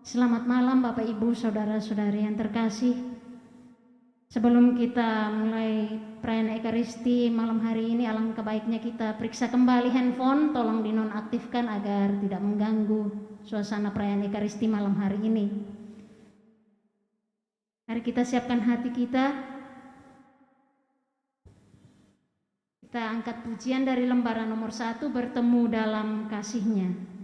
Selamat malam Bapak Ibu Saudara-saudari yang terkasih. Sebelum kita mulai perayaan Ekaristi malam hari ini, alangkah baiknya kita periksa kembali handphone, tolong dinonaktifkan agar tidak mengganggu suasana perayaan Ekaristi malam hari ini. Mari kita siapkan hati kita. Kita angkat pujian dari lembaran nomor 1, bertemu dalam kasih-Nya.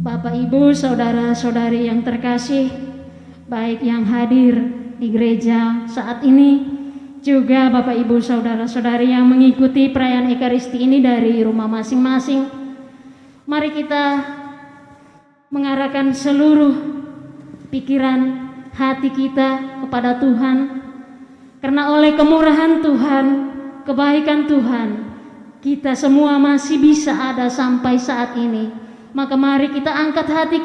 Bapak Ibu Saudara-saudari yang terkasih, baik yang hadir di gereja saat ini, juga Bapak Ibu Saudara-saudari yang mengikuti perayaan Ekaristi ini dari rumah masing-masing. Mari kita mengarahkan seluruh pikiran hati kita kepada Tuhan, karena oleh kemurahan Tuhan, kebaikan Tuhan, kita semua masih bisa ada sampai saat ini. Maka mari kita angkat hati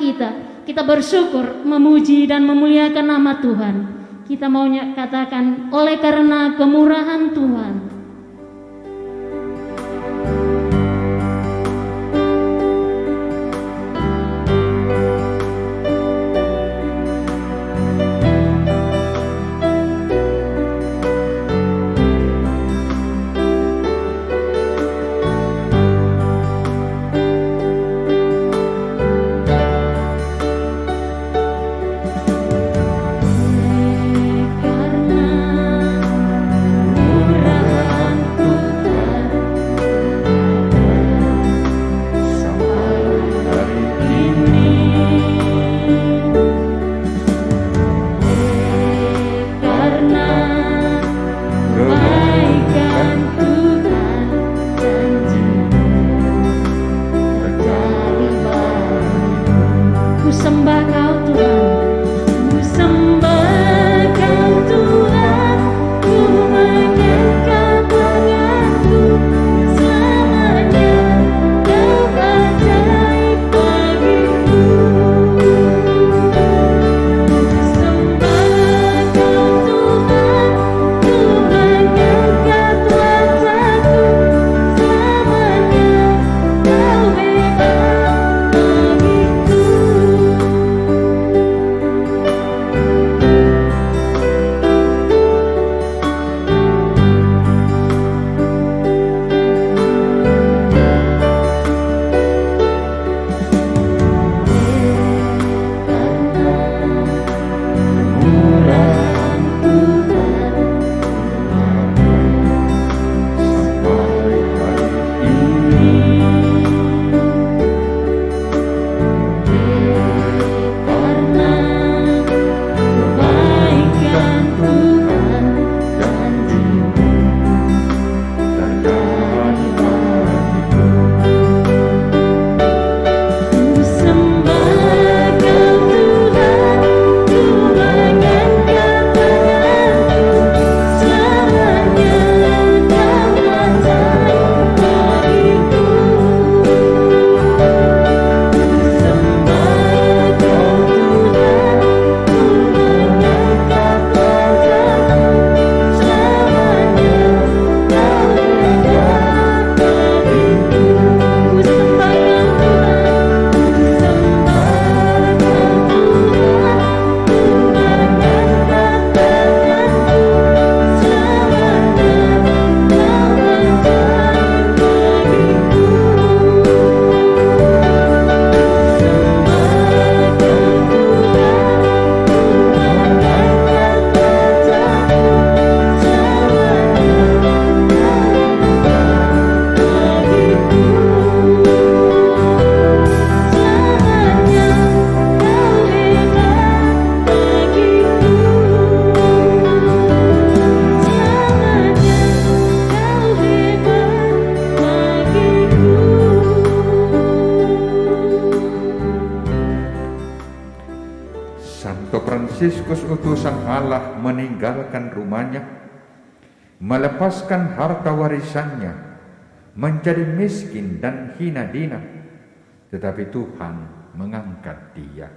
kita bersyukur, memuji dan memuliakan nama Tuhan. Kita mau katakan, oleh karena kemurahan Tuhan. Karena Santo Fransiskus utusan Allah meninggalkan rumahnya, melepaskan harta warisannya, menjadi miskin dan hina dina, tetapi Tuhan mengangkat dia.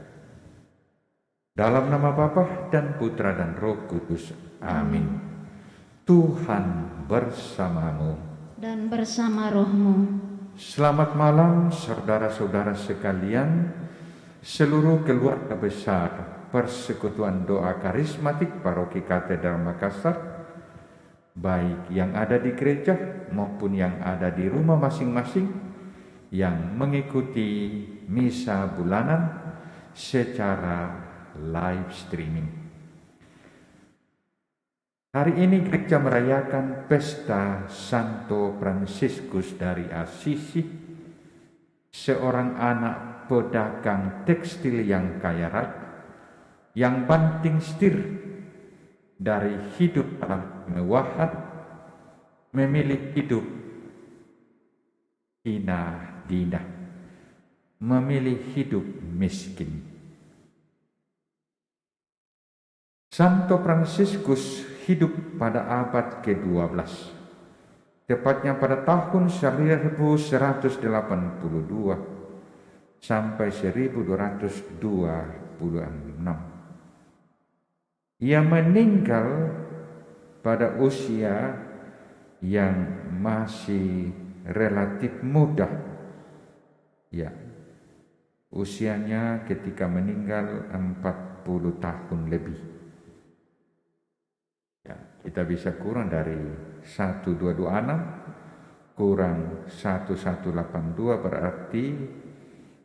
Dalam nama Bapa dan Putra dan Roh Kudus. Amin. Tuhan bersamamu Dan bersama rohmu. Selamat malam saudara-saudara sekalian, seluruh keluarga besar Persekutuan Doa Karismatik Paroki Katedral Makassar, baik yang ada di gereja maupun yang ada di rumah masing-masing, yang mengikuti misa bulanan secara live streaming. Hari ini gereja merayakan pesta Santo Fransiskus dari Assisi, seorang anak pedagang tekstil yang kaya raya, yang banting setir dari hidup dalam kemewahan, memilih hidup hina dina, memilih hidup miskin. Santo Fransiskus hidup pada abad ke-12, tepatnya pada tahun 1182 sampai 1226. Ia meninggal pada usia yang masih relatif muda. Ya, usianya ketika meninggal 40 tahun lebih. Ya, kita bisa kurang dari 1226 kurang 1182 berarti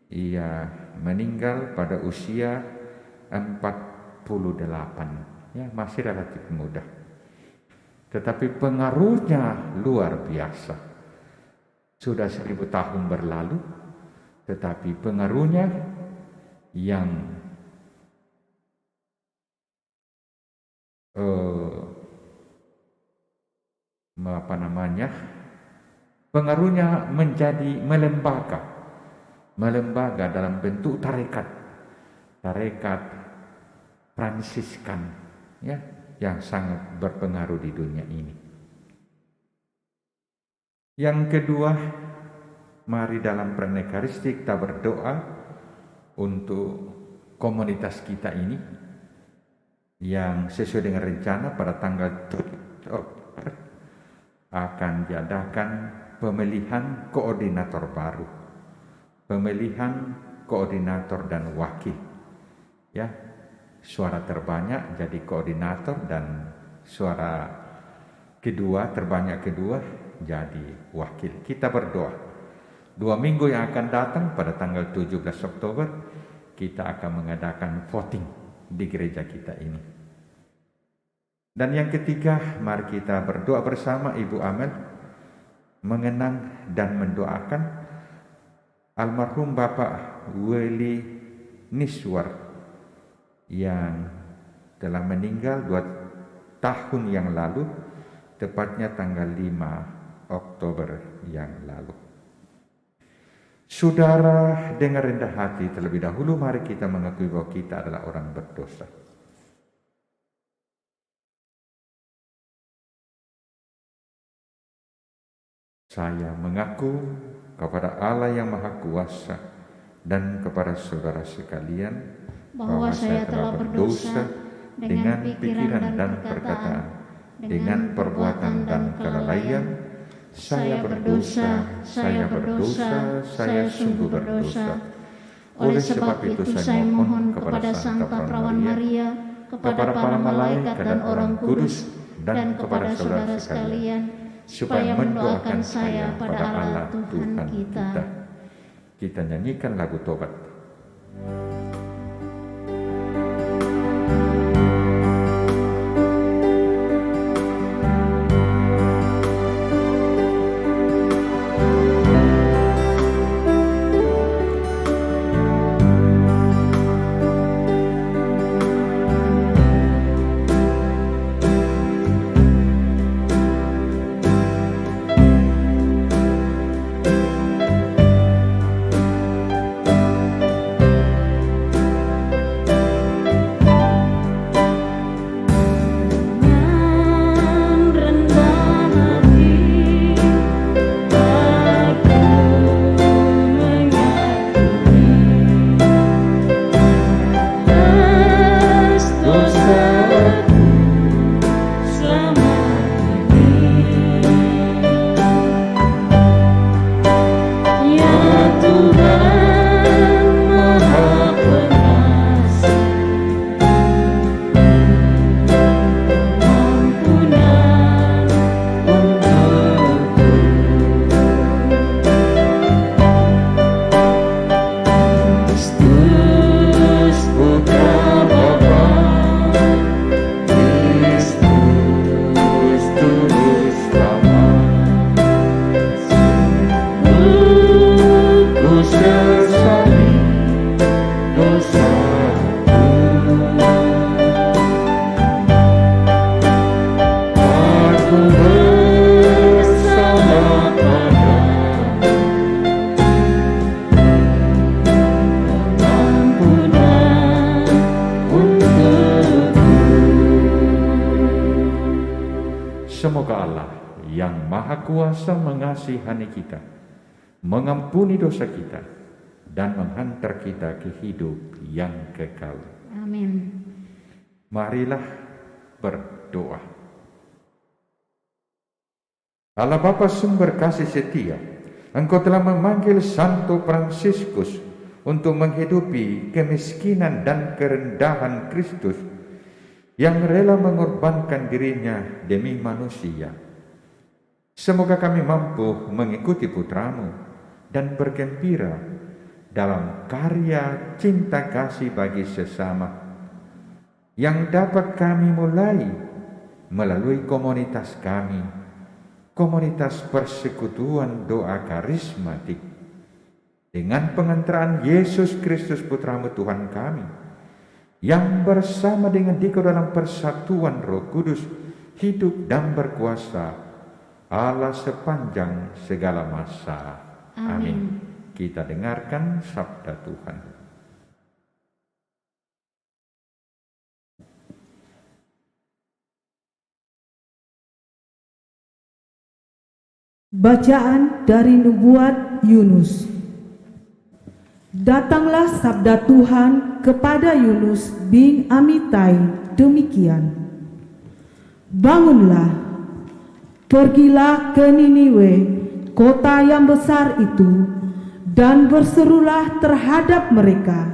ia meninggal pada usia 48. Ya, masih relatif muda. Tetapi pengaruhnya luar biasa. Sudah 1000 tahun berlalu, tetapi pengaruhnya yang pengaruhnya menjadi melembaga dalam bentuk tarekat Fransiskan, ya, yang sangat berpengaruh di dunia ini. Yang kedua, mari dalam pernekaristik kita berdoa untuk komunitas kita ini, yang sesuai dengan rencana pada tanggal 7 Oktober akan diadakan pemilihan koordinator baru, pemilihan koordinator dan wakil. Ya, suara terbanyak jadi koordinator dan suara terbanyak kedua jadi wakil. Kita berdoa 2 minggu yang akan datang pada tanggal 17 Oktober kita akan mengadakan voting di gereja kita ini. Dan yang ketiga, mari kita berdoa bersama Ibu Amel mengenang dan mendoakan almarhum Bapak Willy Niswar yang telah meninggal 2 tahun yang lalu, tepatnya tanggal 5 Oktober yang lalu. Saudara, dengan rendah hati terlebih dahulu mari kita mengakui bahwa kita adalah orang berdosa. Saya mengaku kepada Allah yang Maha Kuasa dan kepada saudara sekalian bahwa saya telah berdosa dengan pikiran dan perkataan, dengan perbuatan dan kelalaian. Saya berdosa, saya sungguh berdosa. Oleh sebab itu saya mohon kepada Santa Perawan Maria, kepada para malaikat dan orang kudus, dan kepada saudara sekalian, supaya mendoakan saya pada Allah Tuhan kita. Kita nyanyikan lagu tobat. kuasa mengasihani kita, mengampuni dosa kita, dan menghantar kita ke hidup yang kekal. Amin. Marilah berdoa. Allah Bapa sumber kasih setia, Engkau telah memanggil Santo Fransiskus untuk menghidupi kemiskinan dan kerendahan Kristus yang rela mengorbankan dirinya demi manusia. Semoga kami mampu mengikuti putramu dan bergembira dalam karya cinta kasih bagi sesama yang dapat kami mulai melalui komunitas kami, komunitas persekutuan doa karismatik, dengan pengantaran Yesus Kristus Putramu Tuhan kami, yang bersama dengan Dikau dalam persatuan Roh Kudus, hidup dan berkuasa Allah sepanjang segala masa. Amin. Kita dengarkan sabda Tuhan. Bacaan dari Nubuat Yunus. Datanglah sabda Tuhan kepada Yunus bin Amitai demikian. Bangunlah, pergilah ke Niniwe, kota yang besar itu, dan berserulah terhadap mereka,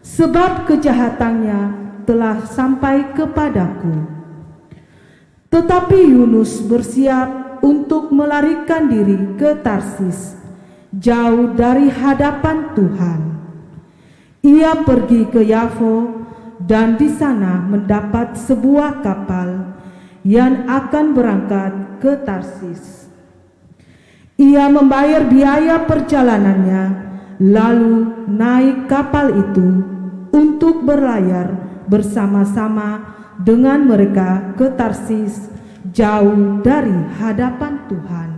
sebab kejahatannya telah sampai kepadaku. Tetapi Yunus bersiap untuk melarikan diri ke Tarsis, jauh dari hadapan Tuhan. Ia pergi ke Yafo dan di sana mendapat sebuah kapal yang akan berangkat ke Tarsis. Ia membayar biaya perjalanannya, lalu naik kapal itu untuk berlayar bersama-sama dengan mereka ke Tarsis, jauh dari hadapan Tuhan.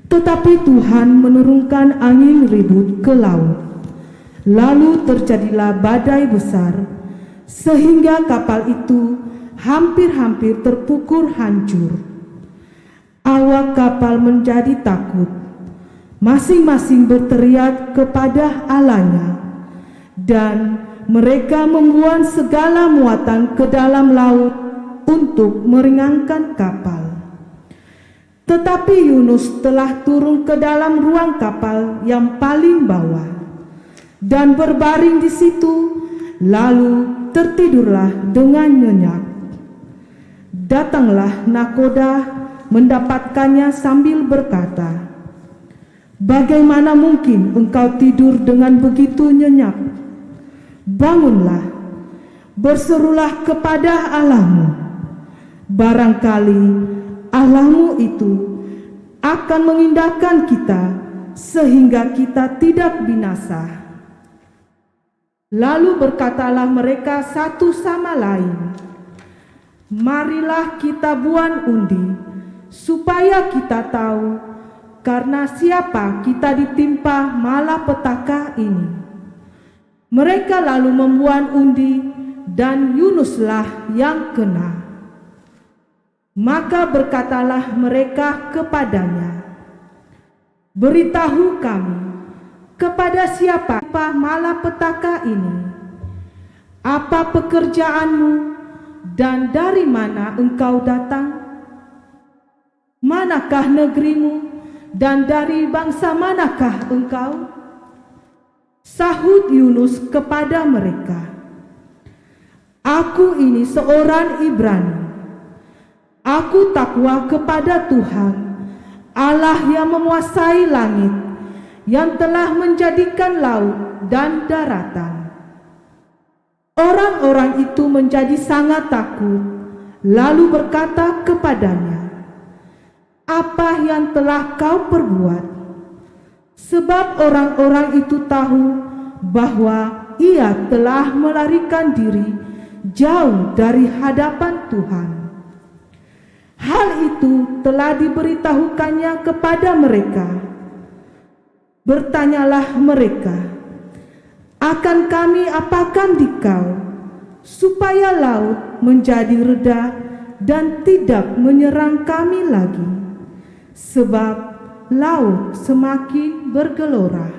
Tetapi Tuhan menurunkan angin ribut ke laut, lalu terjadilah badai besar, sehingga kapal itu hampir-hampir terpukul hancur. Awak kapal menjadi takut, masing-masing berteriak kepada Allahnya, dan mereka membuang segala muatan ke dalam laut untuk meringankan kapal. Tetapi Yunus telah turun ke dalam ruang kapal yang paling bawah dan berbaring di situ, lalu tertidurlah dengan nyenyak. Datanglah nakoda mendapatkannya sambil berkata, "Bagaimana mungkin engkau tidur dengan begitu nyenyak? Bangunlah, berserulah kepada Allahmu. Barangkali Allahmu itu akan mengindahkan kita sehingga kita tidak binasa." Lalu berkatalah mereka satu sama lain, "Marilah kita buat undi, supaya kita tahu karena siapa kita ditimpa malapetaka ini." Mereka lalu membuat undi, dan Yunuslah yang kena. Maka berkatalah mereka kepadanya, "Beritahu kami, kepada siapa malapetaka ini? Apa pekerjaanmu dan dari mana engkau datang? Manakah negerimu dan dari bangsa manakah engkau?" Sahut Yunus kepada mereka, "Aku ini seorang Ibrani. Aku takwa kepada Tuhan, Allah yang menguasai langit, yang telah menjadikan laut dan daratan." Orang-orang itu menjadi sangat takut, lalu berkata kepadanya, "Apa yang telah kau perbuat?" Sebab orang-orang itu tahu bahwa ia telah melarikan diri jauh dari hadapan Tuhan. Hal itu telah diberitahukannya kepada mereka. Bertanyalah mereka, "Akan kami apakan dikau, supaya laut menjadi reda dan tidak menyerang kami lagi?" sebab laut semakin bergelora.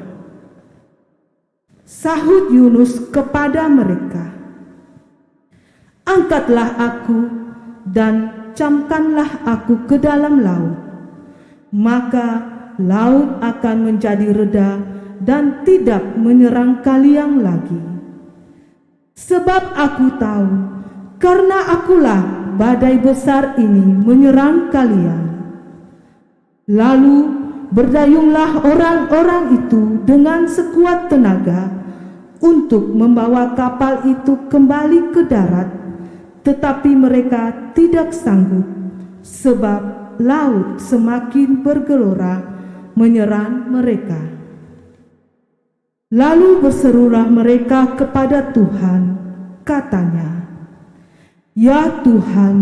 Sahut Yunus kepada mereka, "Angkatlah aku dan camkanlah aku ke dalam laut, maka laut akan menjadi reda dan tidak menyerang kalian lagi. Sebab aku tahu, karena akulah badai besar ini menyerang kalian." Lalu berdayunglah orang-orang itu dengan sekuat tenaga untuk membawa kapal itu kembali ke darat, tetapi mereka tidak sanggup, sebab laut semakin bergelora menyerang mereka. Lalu berserulah mereka kepada Tuhan, katanya, "Ya Tuhan,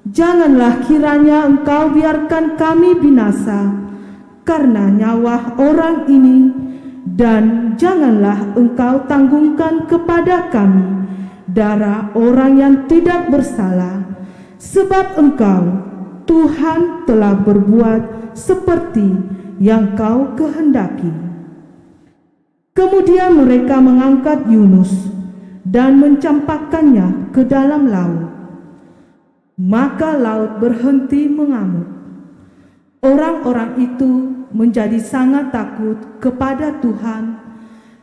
janganlah kiranya Engkau biarkan kami binasa karena nyawa orang ini, dan janganlah Engkau tanggungkan kepada kami darah orang yang tidak bersalah, sebab Engkau, Tuhan, telah berbuat seperti yang Kau kehendaki." Kemudian mereka mengangkat Yunus dan mencampakkannya ke dalam laut. Maka laut berhenti mengamuk. Orang-orang itu menjadi sangat takut kepada Tuhan,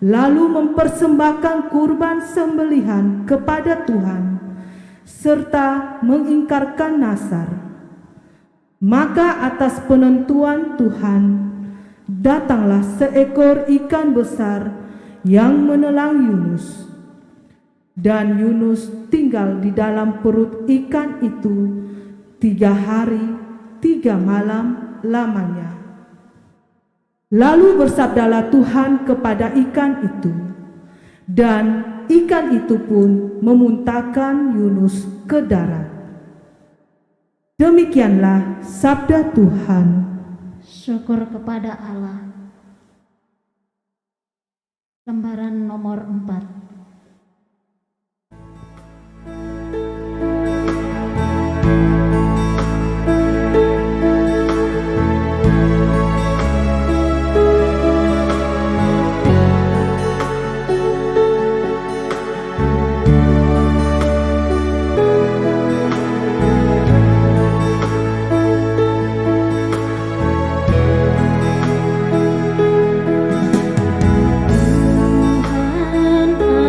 lalu mempersembahkan kurban sembelihan kepada Tuhan, serta mengingkarkan nazar. Maka atas penentuan Tuhan, datanglah seekor ikan besar yang menelan Yunus. Dan Yunus tinggal di dalam perut ikan itu 3 hari 3 malam lamanya. Lalu bersabdalah Tuhan kepada ikan itu, dan ikan itu pun memuntahkan Yunus ke darat. Demikianlah sabda Tuhan. Syukur kepada Allah. Lembaran nomor 4. Tuhan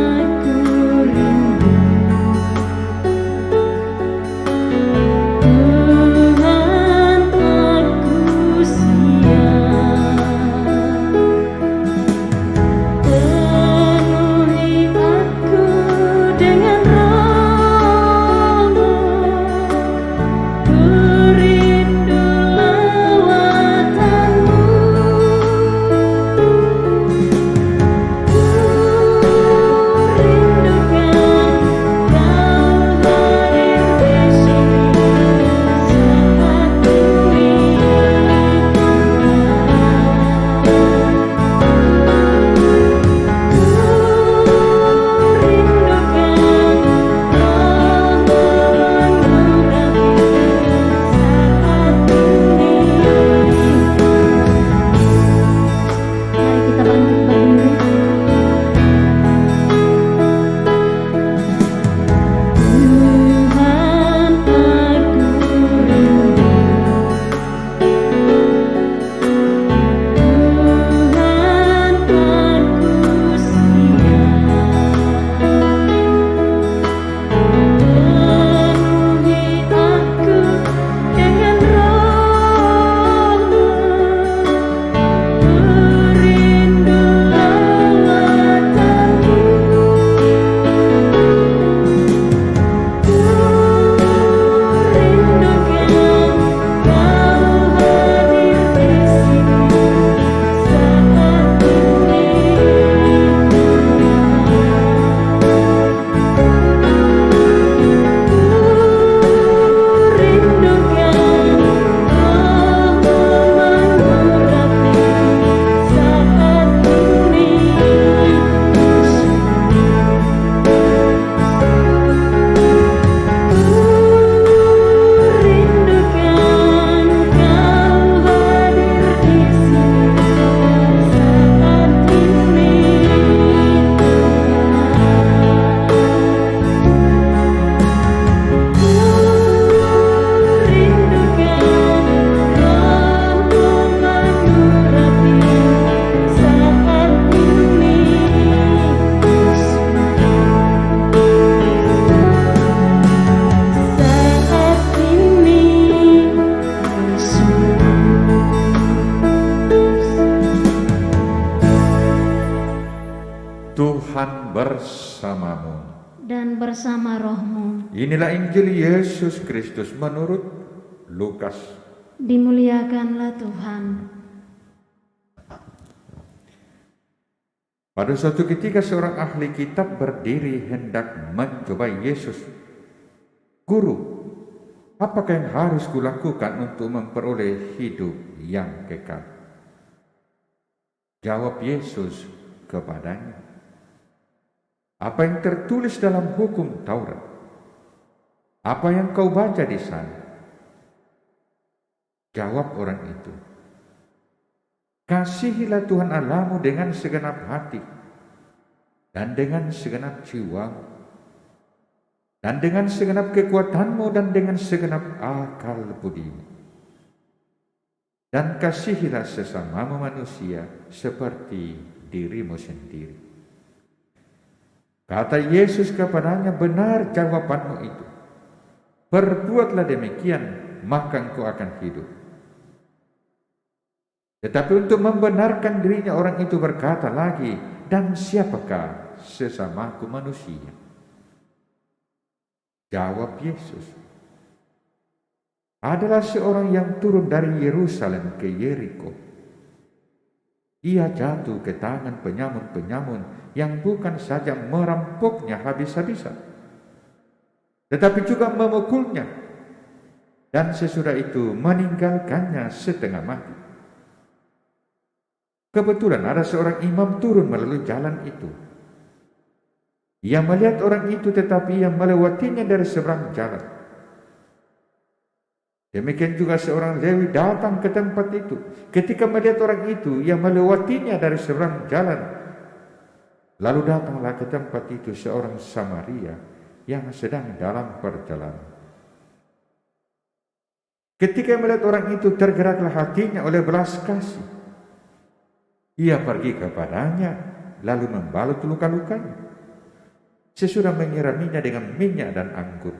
Tuhan bersamamu. Dan bersama rohmu. Inilah Injil Yesus Kristus menurut Lukas. Dimuliakanlah Tuhan. Pada suatu ketika seorang ahli kitab berdiri hendak mencobai Yesus. Guru, apakah yang harus kulakukan untuk memperoleh hidup yang kekal? Jawab Yesus kepadanya, apa yang tertulis dalam hukum Taurat? Apa yang kau baca di sana? Jawab orang itu, kasihilah Tuhan Allahmu dengan segenap hati, dan dengan segenap jiwa, dan dengan segenap kekuatanmu, dan dengan segenap akal budimu. Dan kasihilah sesamamu manusia seperti dirimu sendiri. Kata Yesus kepadanya, benar jawabanmu itu. Perbuatlah demikian, maka engkau akan hidup. Tetapi untuk membenarkan dirinya, orang itu berkata lagi, dan siapakah sesamaku manusia? Jawab Yesus, adalah seorang yang turun dari Yerusalem ke Yeriko. Ia jatuh ke tangan penyamun-penyamun yang bukan saja merampoknya habis-habisan, tetapi juga memukulnya, dan sesudah itu meninggalkannya setengah mati. Kebetulan ada seorang imam turun melalui jalan itu. Ia melihat orang itu, tetapi ia melewatinya dari seberang jalan. Demikian juga seorang Lewi datang ke tempat itu. Ketika melihat orang itu, ia melewatinya dari seberang jalan. Lalu datanglah ke tempat itu seorang Samaria yang sedang dalam perjalanan. Ketika melihat orang itu, tergeraklah hatinya oleh belas kasih. Ia pergi kepadanya, lalu membalut luka-lukanya. Sesudah menyiraminya dengan minyak dan anggur.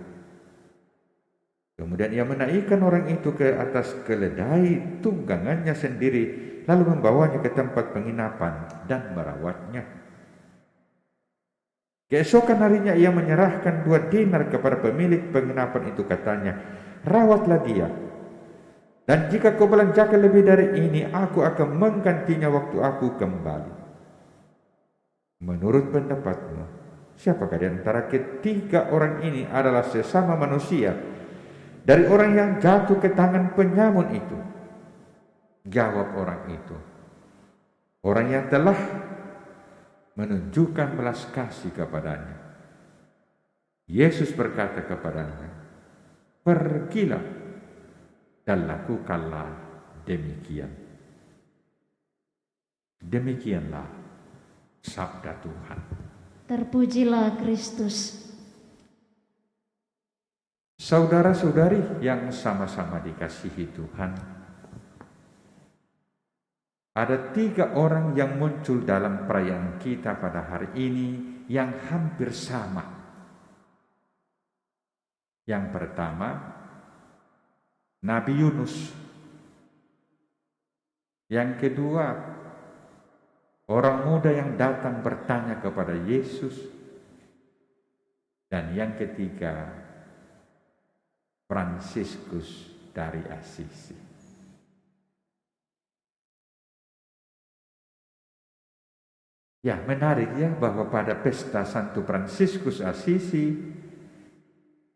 Kemudian ia menaikkan orang itu ke atas keledai tunggangannya sendiri, lalu membawanya ke tempat penginapan dan merawatnya. Keesokan harinya ia menyerahkan 2 dinar kepada pemilik penginapan itu, katanya, rawatlah dia. Dan jika kau belanjakan lebih dari ini, aku akan menggantinya waktu aku kembali. Menurut pendapatmu, siapakah di antara ketiga orang ini adalah sesama manusia dari orang yang jatuh ke tangan penyamun itu? Jawab orang itu, orang yang telah menunjukkan belas kasih kepadanya. Yesus berkata kepadanya, pergilah dan lakukanlah demikian. Demikianlah sabda Tuhan. Terpujilah Kristus. Saudara-saudari yang sama-sama dikasihi Tuhan, ada 3 orang yang muncul dalam perayaan kita pada hari ini yang hampir sama. Yang pertama, Nabi Yunus. Yang kedua, orang muda yang datang bertanya kepada Yesus. Dan yang ketiga, Fransiskus dari Assisi. Ya, menarik ya bahwa pada pesta Santo Fransiskus Assisi,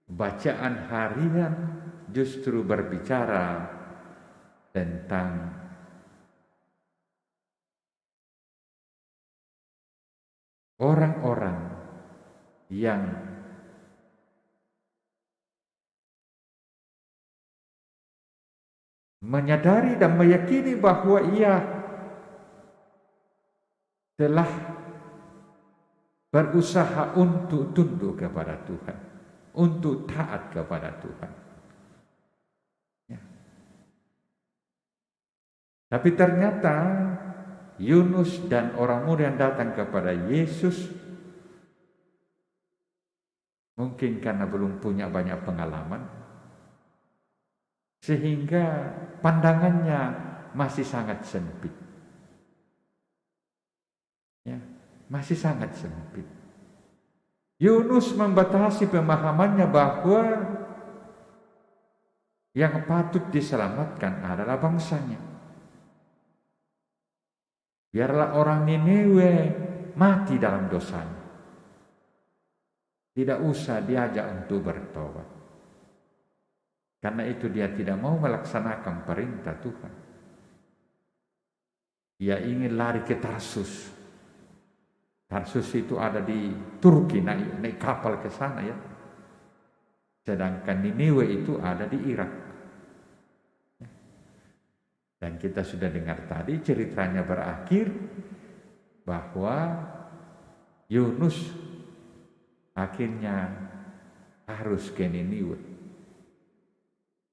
bacaan harian justru berbicara tentang orang-orang yang menyadari dan meyakini bahwa ia telah berusaha untuk tunduk kepada Tuhan, untuk taat kepada Tuhan. Ya. Tapi ternyata Yunus dan orang muda yang datang kepada Yesus mungkin karena belum punya banyak pengalaman, sehingga pandangannya masih sangat sempit. Ya. masih sangat sempit. Yunus membatasi pemahamannya bahwa yang patut diselamatkan adalah bangsanya. Biarlah orang Niniwe mati dalam dosanya. Tidak usah diajak untuk bertobat. Karena itu dia tidak mau melaksanakan perintah Tuhan. Dia ingin lari ke Tarsus. Tarsus itu ada di Turki, naik kapal ke sana ya. Sedangkan Niniwe itu ada di Irak. Dan kita sudah dengar tadi ceritanya berakhir bahwa Yunus akhirnya harus ke Niniwe.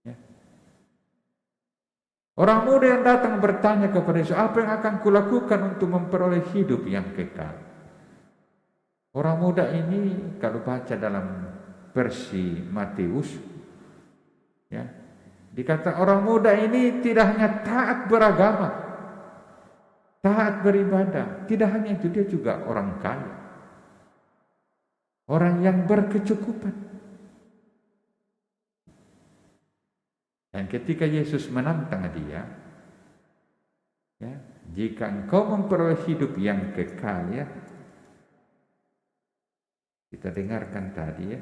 Ya. Orang muda yang datang bertanya kepada Yesus, apa yang akan kulakukan untuk memperoleh hidup yang kekal? Orang muda ini kalau baca dalam versi Matius, ya, dikata orang muda ini tidak hanya taat beragama, taat beribadah, tidak hanya itu, dia juga orang kaya, orang yang berkecukupan. Dan ketika Yesus menantang dia, ya, jika engkau memperoleh hidup yang kekal, ya, kita dengarkan tadi ya.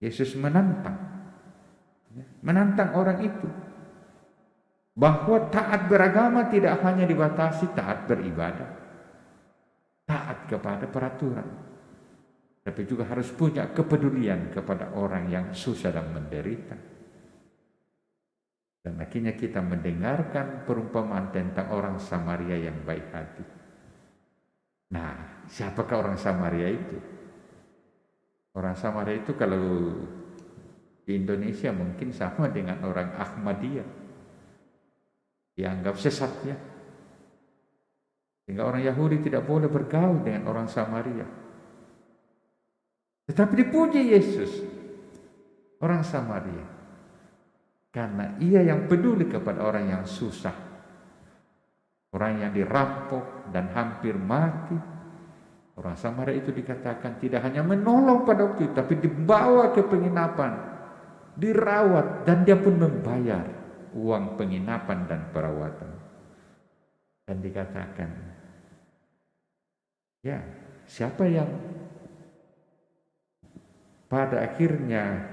Yesus menantang orang itu bahwa taat beragama tidak hanya dibatasi taat beribadah, taat kepada peraturan, tapi juga harus punya kepedulian kepada orang yang susah dan menderita. Dan akhirnya kita mendengarkan perumpamaan tentang orang Samaria yang baik hati. Nah, siapakah orang Samaria itu? Orang Samaria itu kalau di Indonesia mungkin sama dengan orang Ahmadiyah. Dianggap sesat ya. Sehingga orang Yahudi tidak boleh bergaul dengan orang Samaria. Tetapi dipuji Yesus, orang Samaria. Karena ia yang peduli kepada orang yang susah. Orang yang dirampok dan hampir mati. Orang Samaria itu dikatakan tidak hanya menolong pada waktu itu, tapi dibawa ke penginapan, dirawat, dan dia pun membayar uang penginapan dan perawatan. Dan dikatakan, ya, siapa yang pada akhirnya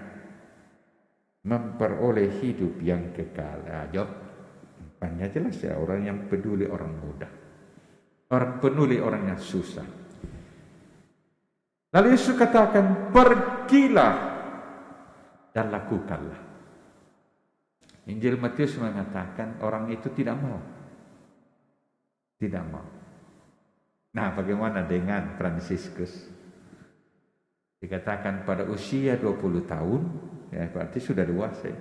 memperoleh hidup yang kekal? Jawabannya jelas ya, orang yang peduli orang muda, orang peduli orang yang susah. Lalu Yesus katakan, pergilah dan lakukanlah. Injil Matius mengatakan orang itu tidak mau. Tidak mau. Nah, bagaimana dengan Fransiskus? Dikatakan pada usia 20 tahun, ya berarti sudah dewasa.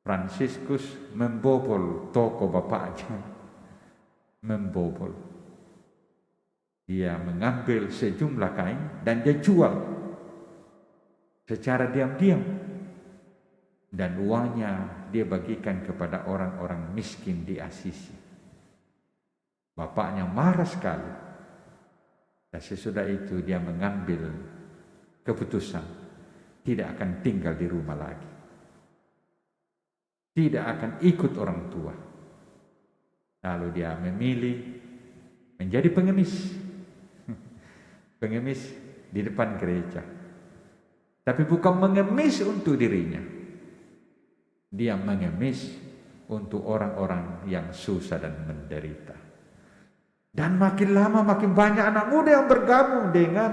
Fransiskus membobol toko bapaknya. Membobol. Dia mengambil sejumlah kain dan dia jual secara diam-diam. Dan uangnya dia bagikan kepada orang-orang miskin di Asisi. Bapaknya marah sekali. Dan sesudah itu dia mengambil keputusan tidak akan tinggal di rumah lagi. Tidak akan ikut orang tua. Lalu dia memilih menjadi pengemis. Pengemis di depan gereja. Tapi bukan mengemis untuk dirinya. Dia mengemis untuk orang-orang yang susah dan menderita. Dan makin lama makin banyak anak muda yang bergabung dengan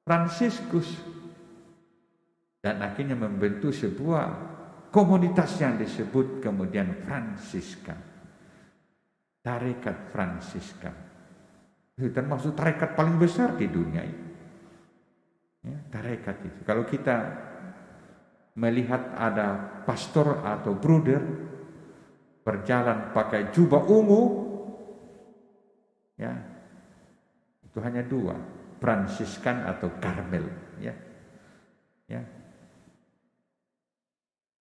Fransiskus. Dan akhirnya membentuk sebuah komunitas yang disebut kemudian Fransiskan. Tarekat Fransiskan. Itu termasuk tarekat paling besar di dunia ini. Ya, tarekat itu. Kalau kita melihat ada pastor atau bruder berjalan pakai jubah ungu, ya, itu hanya dua, Fransiskan atau Karmel. Ya, ya.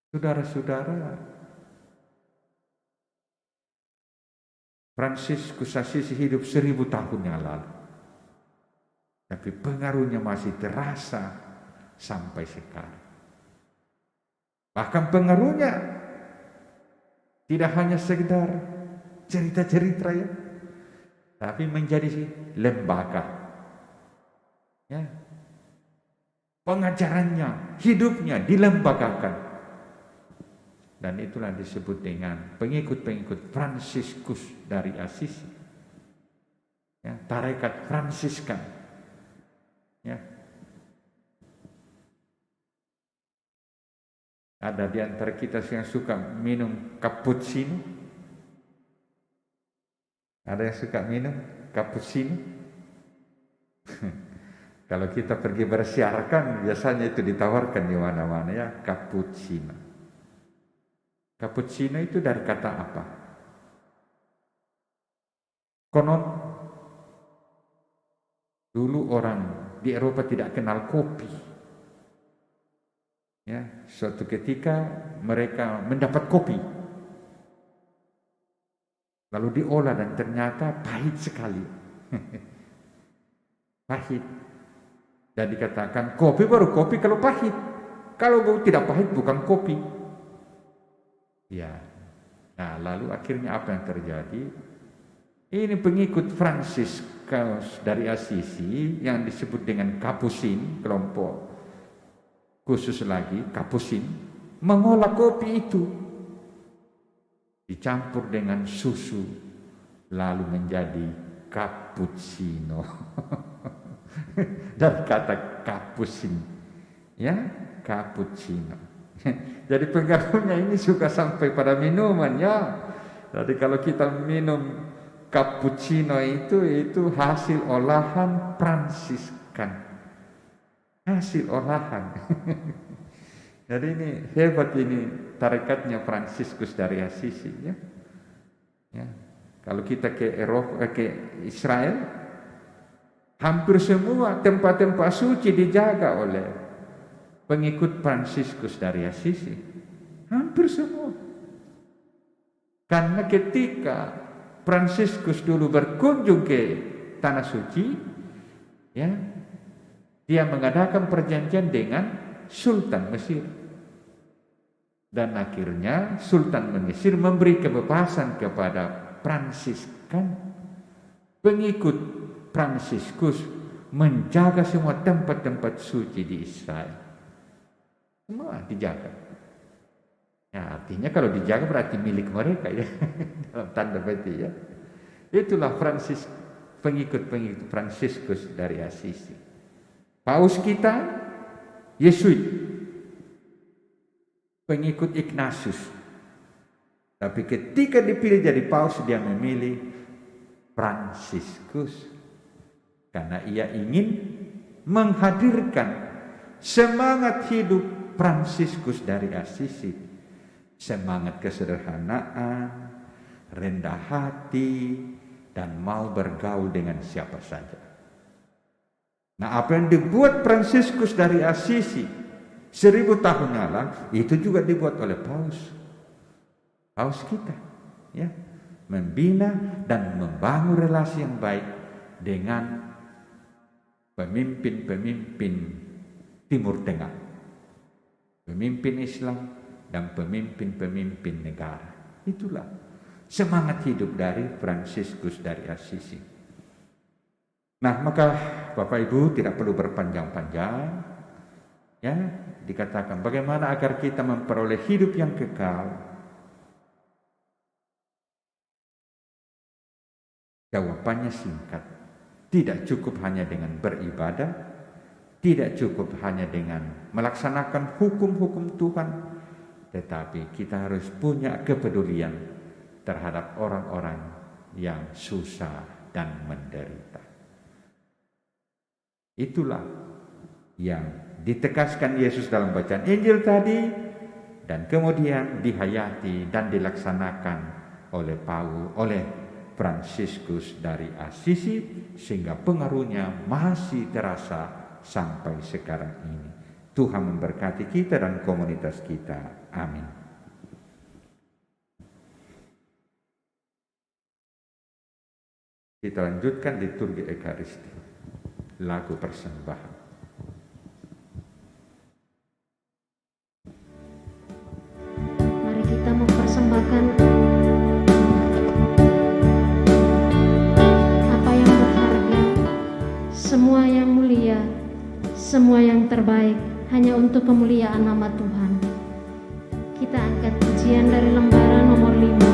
Saudara-saudara, Fransiskus Assisi hidup 1000 tahun yang lalu, tapi pengaruhnya masih terasa sampai sekarang. Bahkan pengaruhnya tidak hanya sekedar cerita-cerita ya, tapi menjadi lembaga. Ya. Pengajarannya, hidupnya dilembagakan. Dan itulah disebut dengan pengikut-pengikut Fransiskus dari Assisi. Ya, tarekat Fransiskan. Ya. Ada di antara kita yang suka minum cappuccino? Ada yang suka minum cappuccino? Kalau kita pergi bersiarkan, biasanya itu ditawarkan di mana-mana ya, cappuccino. Cappuccino itu dari kata apa? Konon dulu orang di Eropa tidak kenal kopi. Ya, suatu ketika mereka mendapat kopi, lalu diolah dan ternyata pahit sekali. Pahit. Dan dikatakan kopi baru kopi kalau pahit. Kalau tidak pahit bukan kopi. Ya. Nah, lalu akhirnya apa yang terjadi? Ini pengikut Fransiskus dari Assisi yang disebut dengan Kapusin, kelompok khusus lagi, Kapusin, mengolah kopi itu dicampur dengan susu lalu menjadi cappuccino. Dari kata Kapusin, ya, cappuccino. Jadi pengaruhnya ini suka sampai pada minuman ya. Jadi kalau kita minum cappuccino itu hasil olahan Fransiskan, hasil olahan. Jadi ini hebat ini tarekatnya Fransiskus dari Assisi ya. Ya. Kalau kita ke Eropa, ke Israel, hampir semua tempat-tempat suci dijaga oleh pengikut Fransiskus dari Assisi. Hampir semua. Karena ketika Fransiskus dulu berkunjung ke tanah suci, ya, dia mengadakan perjanjian dengan Sultan Mesir. Dan akhirnya Sultan Mesir memberi kebebasan kepada Fransiskan. Pengikut Fransiskus menjaga semua tempat-tempat suci di Israel. Semua dijaga. Ya, artinya kalau dijaga berarti milik mereka ya. Dalam tanda petik ya. Itulah pengikut-pengikut Fransiskus dari Assisi. Paus kita Yesuit, pengikut Ignatius. Tapi ketika dipilih jadi paus, dia memilih Fransiskus karena ia ingin menghadirkan semangat hidup Fransiskus dari Assisi, semangat kesederhanaan, rendah hati, dan mau bergaul dengan siapa saja. Nah, apa yang dibuat Fransiskus dari Assisi 1000 tahun lalu itu juga dibuat oleh Paus kita, ya, membina dan membangun relasi yang baik dengan pemimpin-pemimpin Timur Tengah, pemimpin Islam dan pemimpin-pemimpin negara. Itulah semangat hidup dari Fransiskus dari Assisi. Nah, maka Bapak Ibu tidak perlu berpanjang-panjang, ya, dikatakan bagaimana agar kita memperoleh hidup yang kekal. Jawabannya singkat, tidak cukup hanya dengan beribadah, tidak cukup hanya dengan melaksanakan hukum-hukum Tuhan, tetapi kita harus punya kepedulian terhadap orang-orang yang susah dan menderita. Itulah yang ditegaskan Yesus dalam bacaan Injil tadi, dan kemudian dihayati dan dilaksanakan oleh Fransiskus dari Assisi, sehingga pengaruhnya masih terasa sampai sekarang ini. Tuhan memberkati kita dan komunitas kita. Amin. Kita lanjutkan liturgi Ekaristi, lagu persembahan. Mari kita mempersembahkan apa yang berharga, semua yang mulia, semua yang terbaik, hanya untuk kemuliaan nama Tuhan. Kita angkat pujian dari lembaran nomor 5.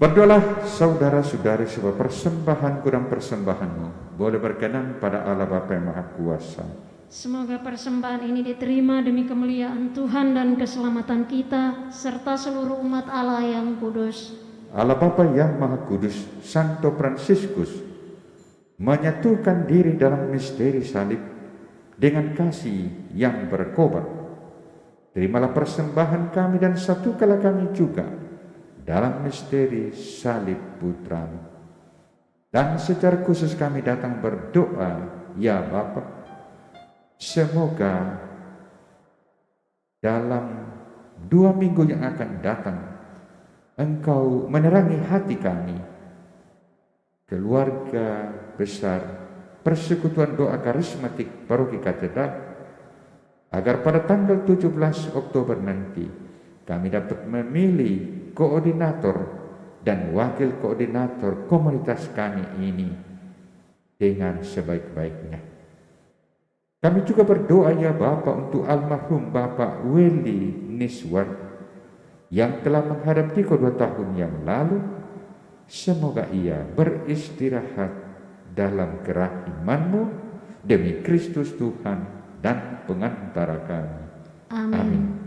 Berdoalah saudara-saudari sebab persembahanku dan persembahanmu boleh berkenan pada Allah Bapa yang Maha Kuasa. Semoga persembahan ini diterima demi kemuliaan Tuhan dan keselamatan kita serta seluruh umat Allah yang kudus. Allah Bapa yang Maha Kudus, Santo Fransiskus menyatukan diri dalam misteri salib dengan kasih yang berkobar. Terimalah persembahan kami dan satukanlah kami juga dalam misteri salib Putra-Mu. Dan secara khusus kami datang berdoa, ya Bapa, semoga dalam 2 minggu yang akan datang Engkau menerangi hati kami, keluarga besar Persekutuan Doa Karismatik Paroki Katedral, agar pada tanggal 17 Oktober nanti kami dapat memilih koordinator dan wakil koordinator komunitas kami ini dengan sebaik-baiknya. Kami juga berdoa, ya Bapa, untuk almarhum Bapak Willy Niswar yang telah menghadapi 2 tahun yang lalu. Semoga ia beristirahat dalam kerahiman-Mu demi Kristus Tuhan dan pengantara kami. Amin.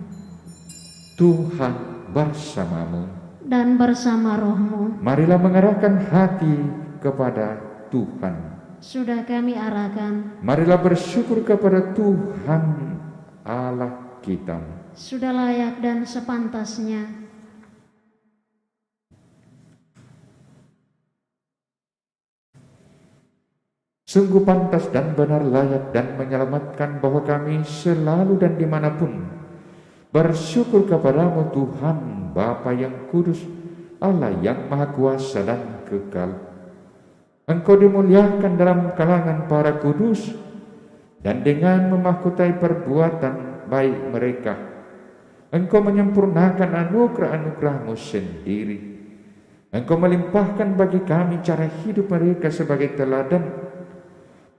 Tuhan bersamamu dan bersama rohmu. Marilah mengarahkan hati kepada Tuhan. Sudah kami arahkan. Marilah bersyukur kepada Tuhan Allah kita. Sudah layak dan sepantasnya. Sungguh pantas dan benar, layak dan menyelamatkan bahwa kami selalu dan dimanapun bersyukur kepadamu Tuhan Bapa yang kudus, Allah yang Maha Kuasa dan kekal. Engkau dimuliakan dalam kalangan para kudus, dan dengan memahkotai perbuatan baik mereka, Engkau menyempurnakan anugerah-anugerah-Mu sendiri. Engkau melimpahkan bagi kami cara hidup mereka sebagai teladan,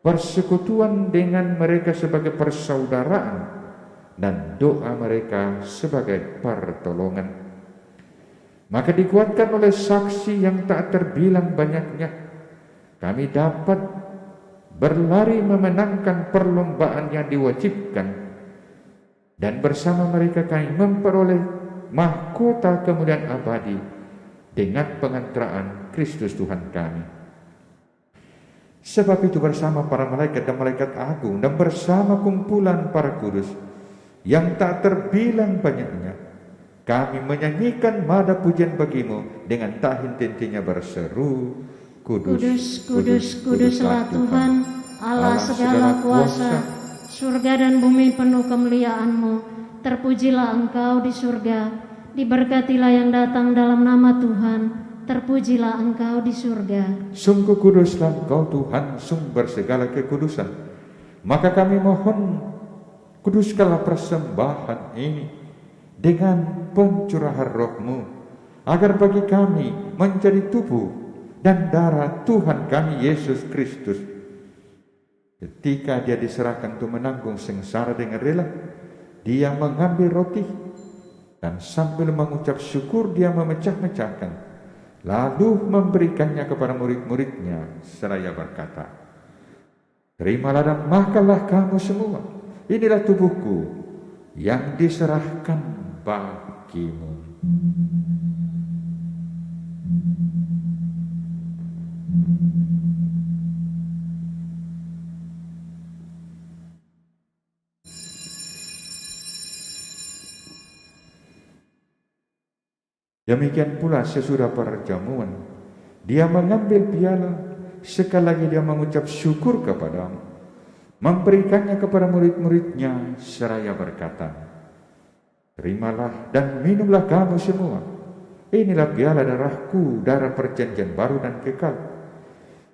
persekutuan dengan mereka sebagai persaudaraan, dan doa mereka sebagai pertolongan. Maka dikuatkan oleh saksi yang tak terbilang banyaknya, kami dapat berlari memenangkan perlombaan yang diwajibkan dan bersama mereka kami memperoleh mahkota kemuliaan abadi dengan pengantaraan Kristus Tuhan kami. Sebab itu bersama para malaikat dan malaikat agung dan bersama kumpulan para kudus yang tak terbilang banyaknya, kami menyanyikan nada pujian bagimu dengan tak henti-hentinya berseru, Kudus, kudus, kuduslah Tuhan, Allah segala kuasa, surga dan bumi penuh kemuliaan-Mu. Terpujilah Engkau di surga, diberkatilah yang datang dalam nama Tuhan, terpujilah Engkau di surga. Sungguh kuduslah Engkau Tuhan, sumber segala kekudusan. Maka kami mohon, kuduskanlah persembahan ini dengan pencurahan Roh-Mu, agar bagi kami menjadi tubuh dan darah Tuhan kami Yesus Kristus. Ketika Dia diserahkan untuk menanggung sengsara dengan rela, Dia mengambil roti dan sambil mengucap syukur Dia memecah-mecahkan, lalu memberikannya kepada murid-muridnya seraya berkata, terimalah dan makanlah kamu semua, inilah tubuhku yang diserahkan bagimu. Demikian pula sesudah perjamuan, Dia mengambil piala, sekali lagi Dia mengucap syukur kepadamu, memberikannya kepada murid-muridnya seraya berkata, terimalah dan minumlah kamu semua, inilah piala darahku, darah perjanjian baru dan kekal,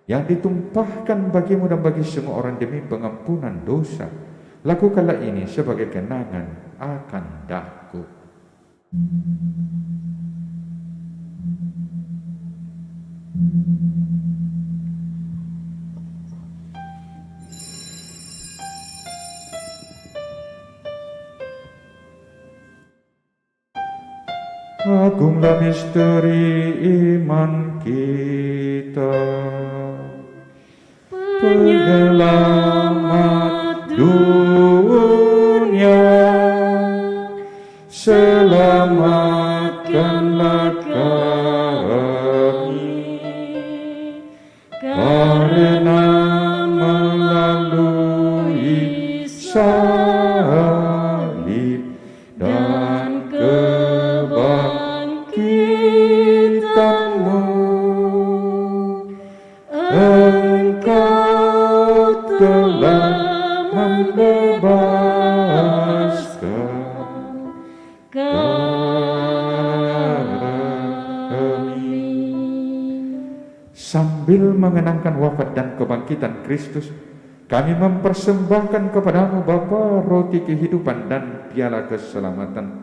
yang ditumpahkan bagimu dan bagi semua orang demi pengampunan dosa. Lakukanlah ini sebagai kenangan akan daku. Agunglah misteri iman kita, penyelamat dunia, selamatkanlah kami, karena melalui salib dan kebangkitan-Mu, Engkau telah membebaskan kami. Sambil mengenangkan wafat dan kebangkitan Kristus, kami mempersembahkan kepadamu Bapa roti kehidupan dan piala keselamatan.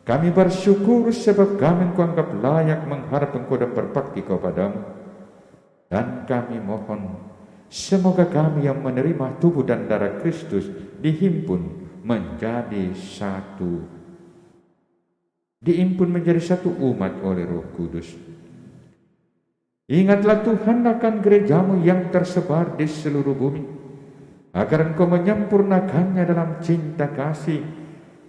Kami bersyukur sebab kami Engkau anggap layak mengharap Engkau dan berbakti kepadamu. Dan kami mohon, semoga kami yang menerima tubuh dan darah Kristus dihimpun menjadi satu. Dihimpun menjadi satu umat oleh Roh Kudus. Ingatlah Tuhan akan gerejamu yang tersebar di seluruh bumi, agar Engkau menyempurnakannya dalam cinta kasih,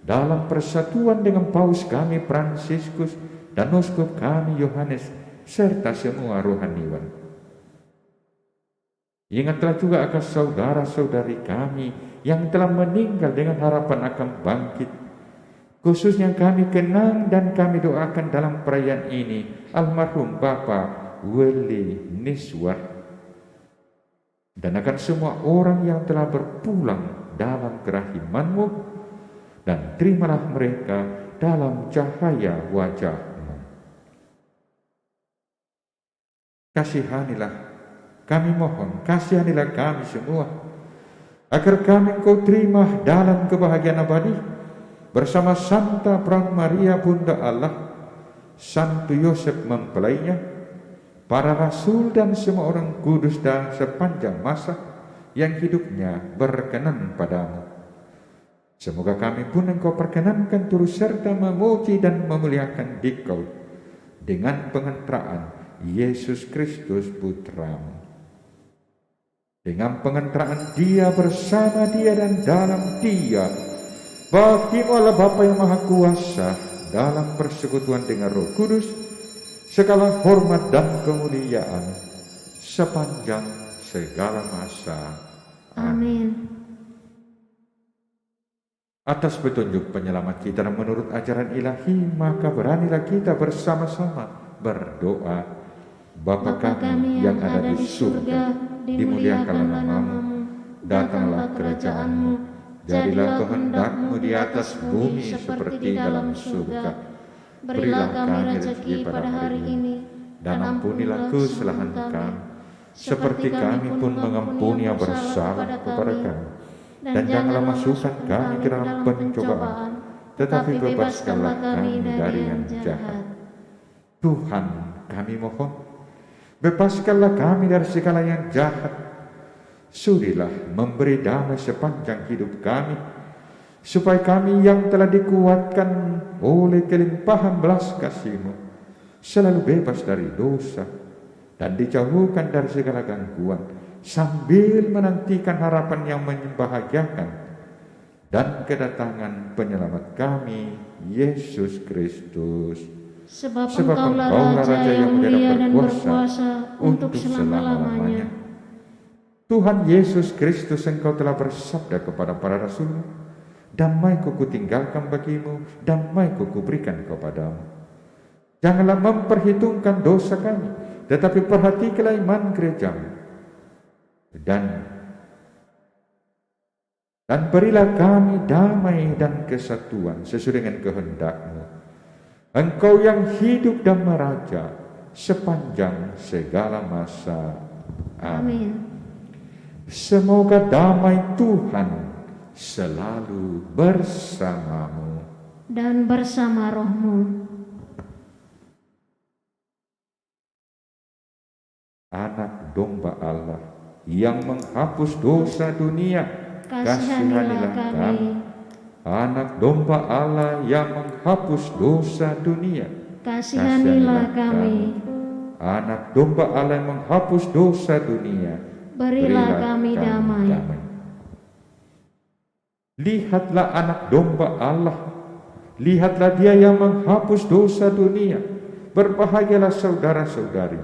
dalam persatuan dengan Paus kami Fransiskus dan Uskup kami Yohanes, serta semua rohaniwan. Ingatlah juga akan saudara-saudari kami yang telah meninggal dengan harapan akan bangkit. Khususnya kami kenang dan kami doakan dalam perayaan ini almarhum Bapak Weli Niswar, dan akan semua orang yang telah berpulang dalam kerahiman-Mu, dan terimalah mereka dalam cahaya wajah-Mu. Kasihanilah, kami mohon, kasihanilah kami semua, agar kami Engkau terima dalam kebahagiaan abadi bersama Santa Pramu Maria Bunda Allah, Santo Yosef mempelainya, para rasul dan semua orang kudus dan sepanjang masa yang hidupnya berkenan padamu. Semoga kami pun Engkau perkenankan turut serta memuji dan memuliakan Dikau dengan pengantaraan Yesus Kristus Putra-Mu. Dengan pengantaraan Dia, bersama Dia dan dalam Dia, Bagimu Allah Bapa yang Maha Kuasa, dalam persekutuan dengan Roh Kudus, segala hormat dan kemuliaan sepanjang segala masa. Amin. Atas petunjuk penyelamat kita dan menurut ajaran ilahi, maka beranilah kita bersama-sama berdoa. Bapa kami yang ada di surga, dimuliakanlah namamu, datanglah kerajaan-Mu, jadilah kehendak-Mu di atas bumi seperti di dalam surga. Berilah kami rezeki pada hari ini, dan ampunilah kesalahan kami, seperti kami pun mengampuni yang bersalah kepada kami. Dan janganlah masukkan kami ke dalam pencobaan, tetapi bebaskanlah kami dari yang jahat. Tuhan, kami mohon, bebaskanlah kami dari segala yang jahat. Sudilah memberi damai sepanjang hidup kami, supaya kami yang telah dikuatkan oleh kelimpahan belas kasih-Mu selalu bebas dari dosa dan dijauhkan dari segala gangguan, sambil menantikan harapan yang membahagiakan dan kedatangan penyelamat kami, Yesus Kristus. Sebab Engkaulah Raja yang mulia dan berkuasa untuk selama-lamanya. Tuhan Yesus Kristus, Engkau telah bersabda kepada para rasul-Mu, damai-Ku kutinggalkan bagimu, damai-Ku kuberikan kepadamu. Janganlah memperhitungkan dosa kami, tetapi perhatikanlah iman gereja-Mu. Dan berilah kami damai dan kesatuan sesuai dengan kehendak-Mu. Engkau yang hidup dan meraja sepanjang segala masa. Amin. Semoga damai Tuhan selalu bersamamu dan bersama rohmu. Anak domba Allah yang menghapus dosa dunia, kasihanilah kami. Anak domba Allah yang menghapus dosa dunia, kasihanilah kami. Anak domba Allah yang menghapus dosa dunia, berilah kami damai. Lihatlah anak domba Allah, lihatlah Dia yang menghapus dosa dunia. Berbahagialah saudara-saudari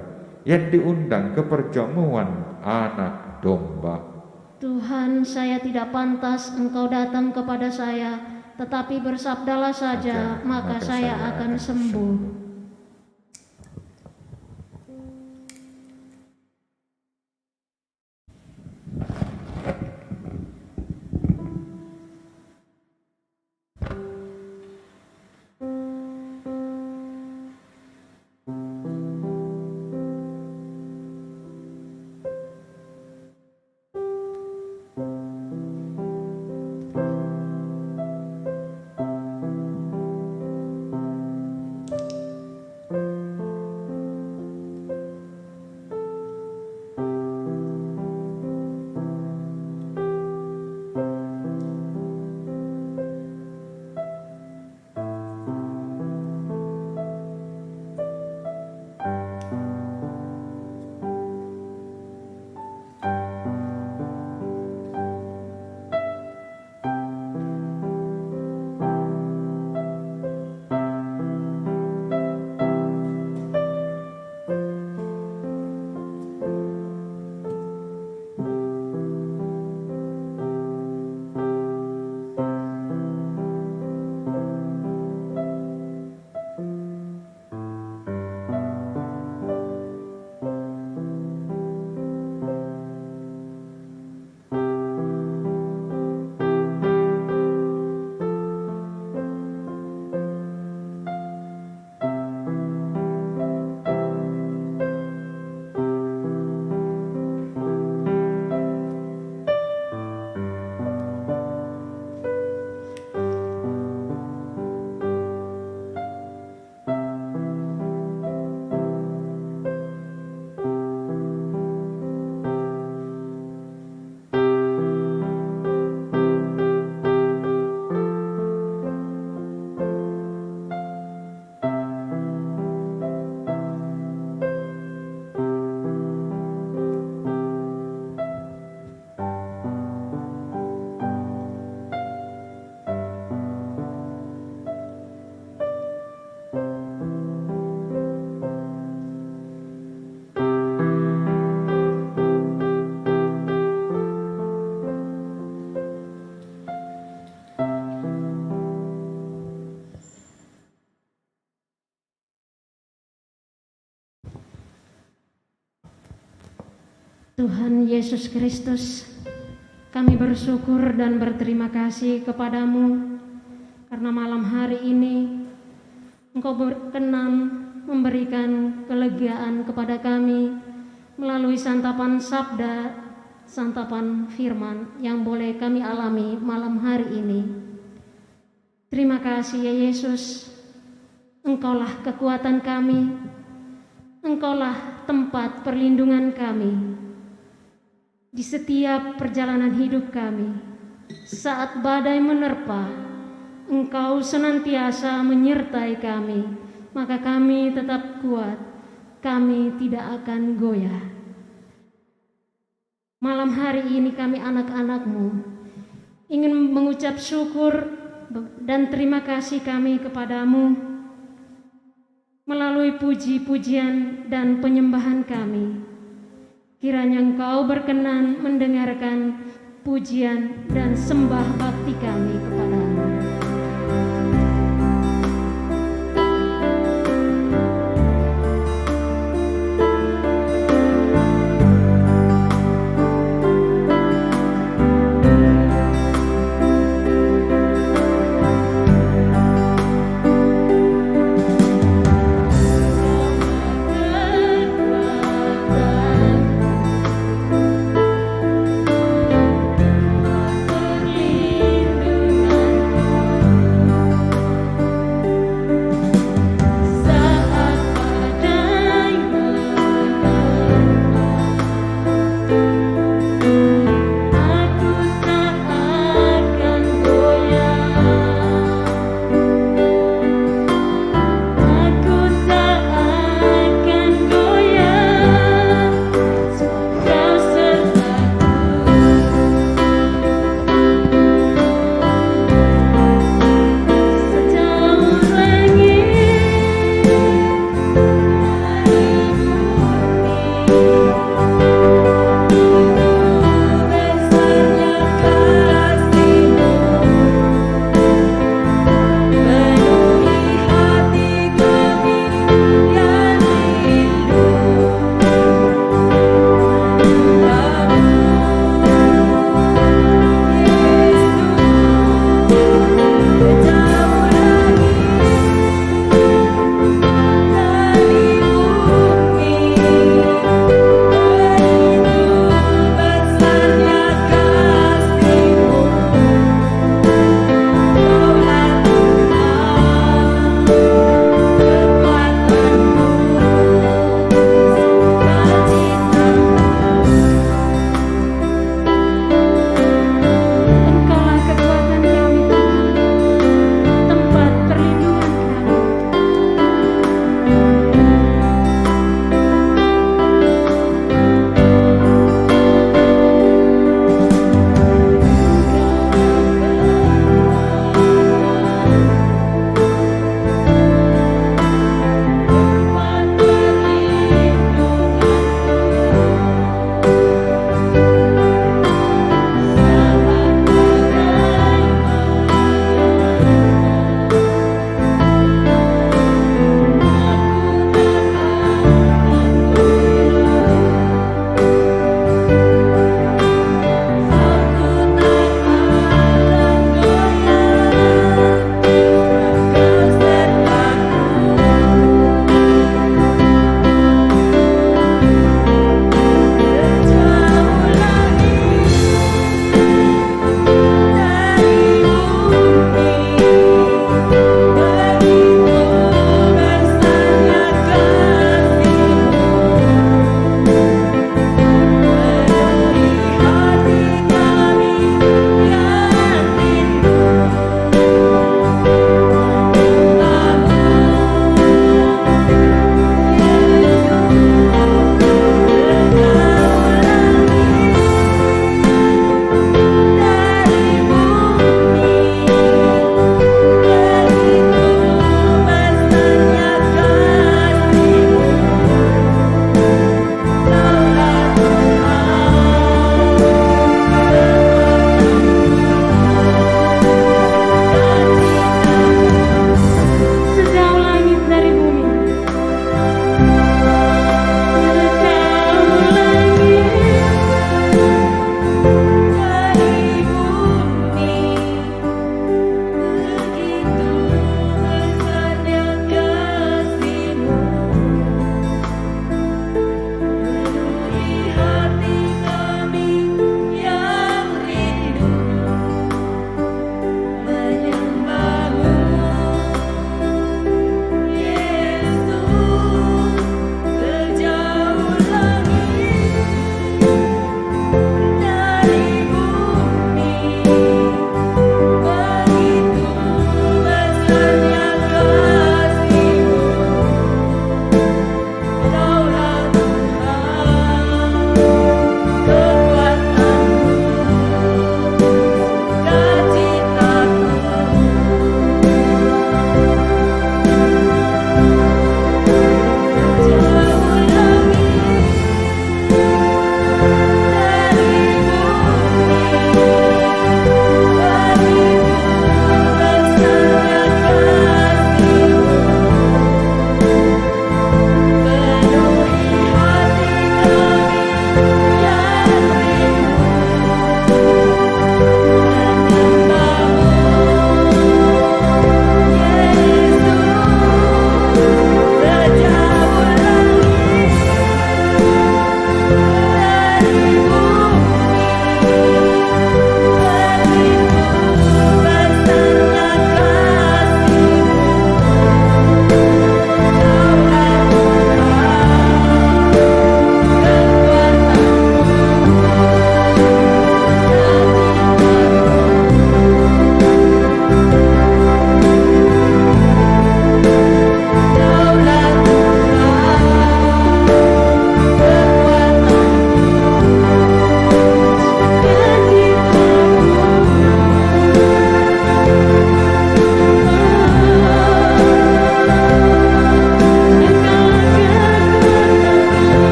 yang diundang ke perjamuan anak domba. Tuhan, saya tidak pantas Engkau datang kepada saya, tetapi bersabdalah saja, maka saya akan sembuh. Tuhan Yesus Kristus, kami bersyukur dan berterima kasih kepadamu karena malam hari ini Engkau berkenan memberikan kelegaan kepada kami melalui santapan sabda, santapan firman yang boleh kami alami malam hari ini. Terima kasih ya Yesus, Engkaulah kekuatan kami, Engkaulah tempat perlindungan kami di setiap perjalanan hidup kami. Saat badai menerpa, Engkau senantiasa menyertai kami, maka kami tetap kuat, kami tidak akan goyah. Malam hari ini kami anak-anak-Mu ingin mengucap syukur dan terima kasih kami kepadamu melalui puji-pujian dan penyembahan kami. Kiranya Engkau berkenan mendengarkan pujian dan sembah bakti kami kepadamu. Perlindungan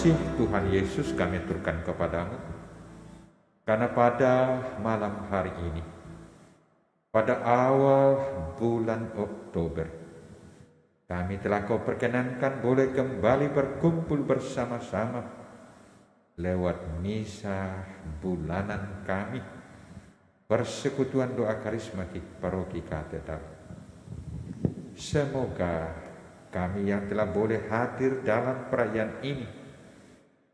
kasih Tuhan Yesus kami aturkan kepadamu, karena pada malam hari ini, pada awal bulan Oktober, kami telah Kau perkenankan boleh kembali berkumpul bersama-sama lewat misa bulanan kami, persekutuan doa karismatik Paroki Katedral. Semoga kami yang telah boleh hadir dalam perayaan ini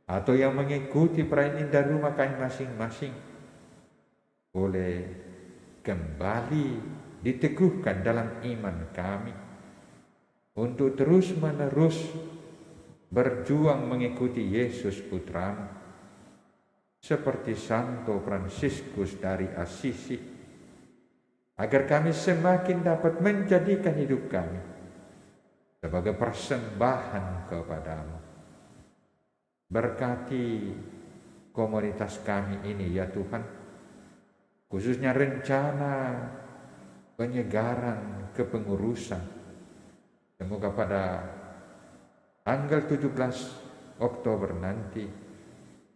atau yang mengikuti perayaan ini dari rumah kami masing-masing boleh kembali diteguhkan dalam iman kami untuk terus-menerus berjuang mengikuti Yesus Putramu, seperti Santo Fransiskus dari Assisi, agar kami semakin dapat menjadikan hidup kami sebagai persembahan kepadamu. Berkati komunitas kami ini ya Tuhan, khususnya rencana penyegaran kepengurusan. Semoga pada tanggal 17 Oktober nanti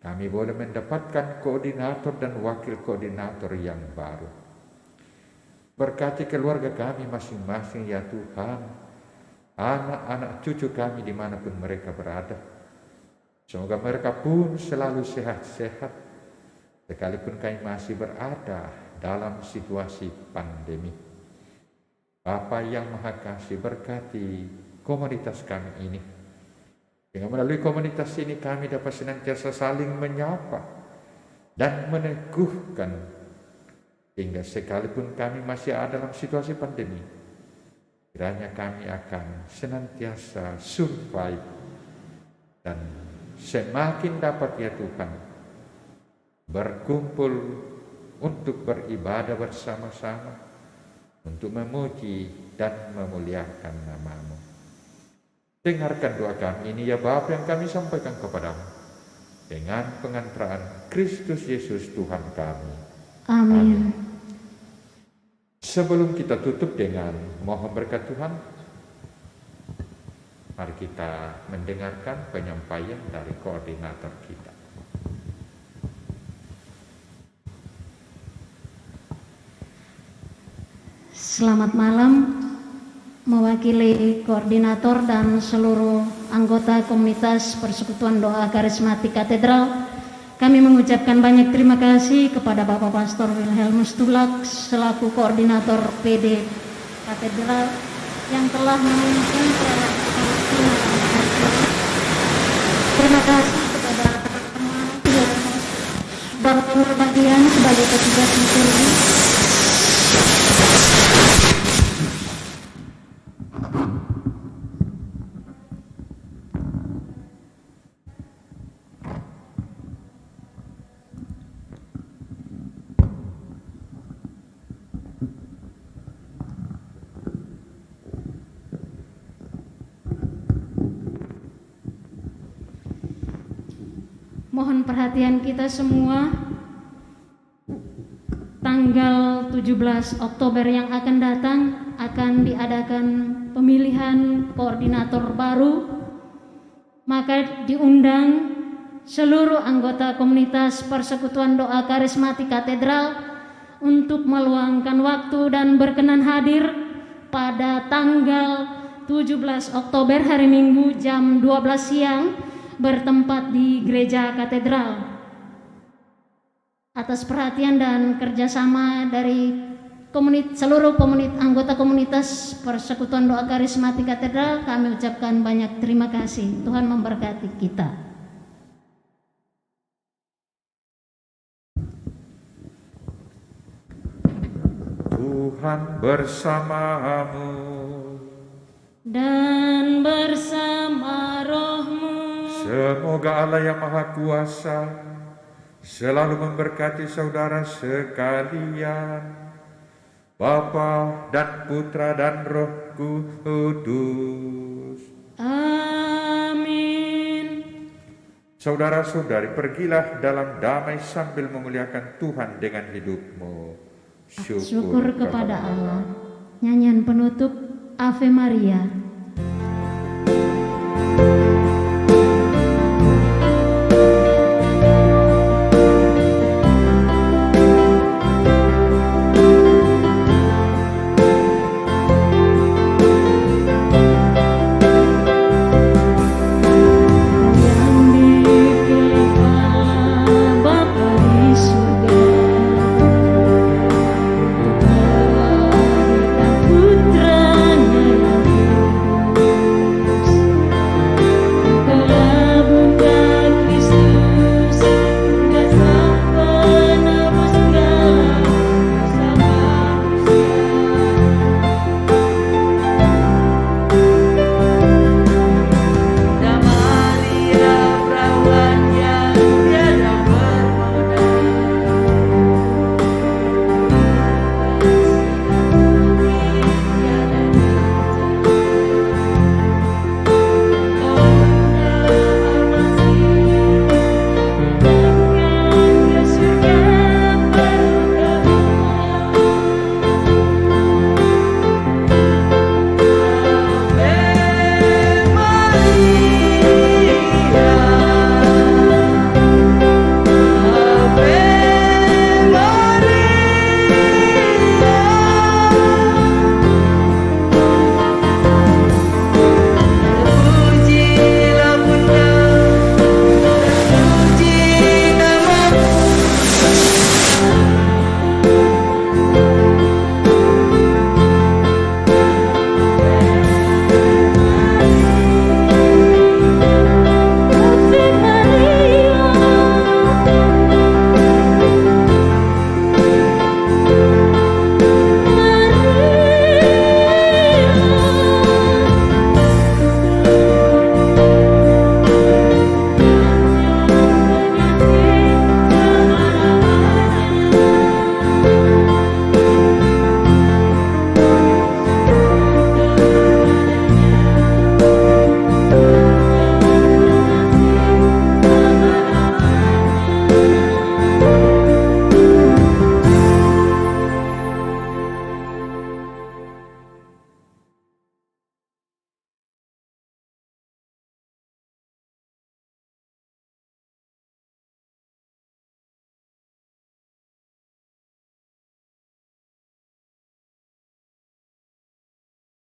kami boleh mendapatkan koordinator dan wakil koordinator yang baru. Berkati keluarga kami masing-masing ya Tuhan, anak-anak cucu kami dimanapun mereka berada. Semoga mereka pun selalu sehat-sehat, sekalipun kami masih berada dalam situasi pandemi. Bapa yang Maha Kasih, berkati komunitas kami ini. Dengan melalui komunitas ini kami dapat senantiasa saling menyapa dan meneguhkan, hingga sekalipun kami masih ada dalam situasi pandemi, kiranya kami akan senantiasa survive dan semakin dapat ya Tuhan berkumpul untuk beribadah bersama-sama, untuk memuji dan memuliakan nama-Mu. Dengarkan doa kami ini ya Bapa yang kami sampaikan kepadamu, dengan pengantaraan Kristus Yesus Tuhan kami. Amin. Sebelum kita tutup dengan mohon berkat Tuhan, mari kita mendengarkan penyampaian dari koordinator kita. Selamat malam. Mewakili koordinator dan seluruh anggota komunitas Persekutuan Doa Karismatik Katedral, kami mengucapkan banyak terima kasih kepada Bapak Pastor Wilhelmus Tulak selaku koordinator PD Katedral yang telah memimpin perayaan. Terima kasih kepada teman-teman yang berbagian sebagai petugas liturgi. Mohon perhatian kita semua, tanggal 17 Oktober yang akan datang akan diadakan pemilihan koordinator baru, maka diundang seluruh anggota komunitas Persekutuan Doa Karismatik Katedral untuk meluangkan waktu dan berkenan hadir pada tanggal 17 Oktober hari Minggu jam 12 siang bertempat di Gereja Katedral. Atas perhatian dan kerjasama dari seluruh anggota komunitas Persekutuan Doa Karismatik Katedral, kami ucapkan banyak terima kasih. Tuhan memberkati kita. Tuhan bersamamu dan bersama rohmu. Semoga Allah yang Maha Kuasa selalu memberkati saudara sekalian, Bapa dan Putra dan Roh Kudus. Amin. Saudara-saudari, pergilah dalam damai sambil memuliakan Tuhan dengan hidupmu. Syukur kepada Allah. Nyanyian penutup Ave Maria.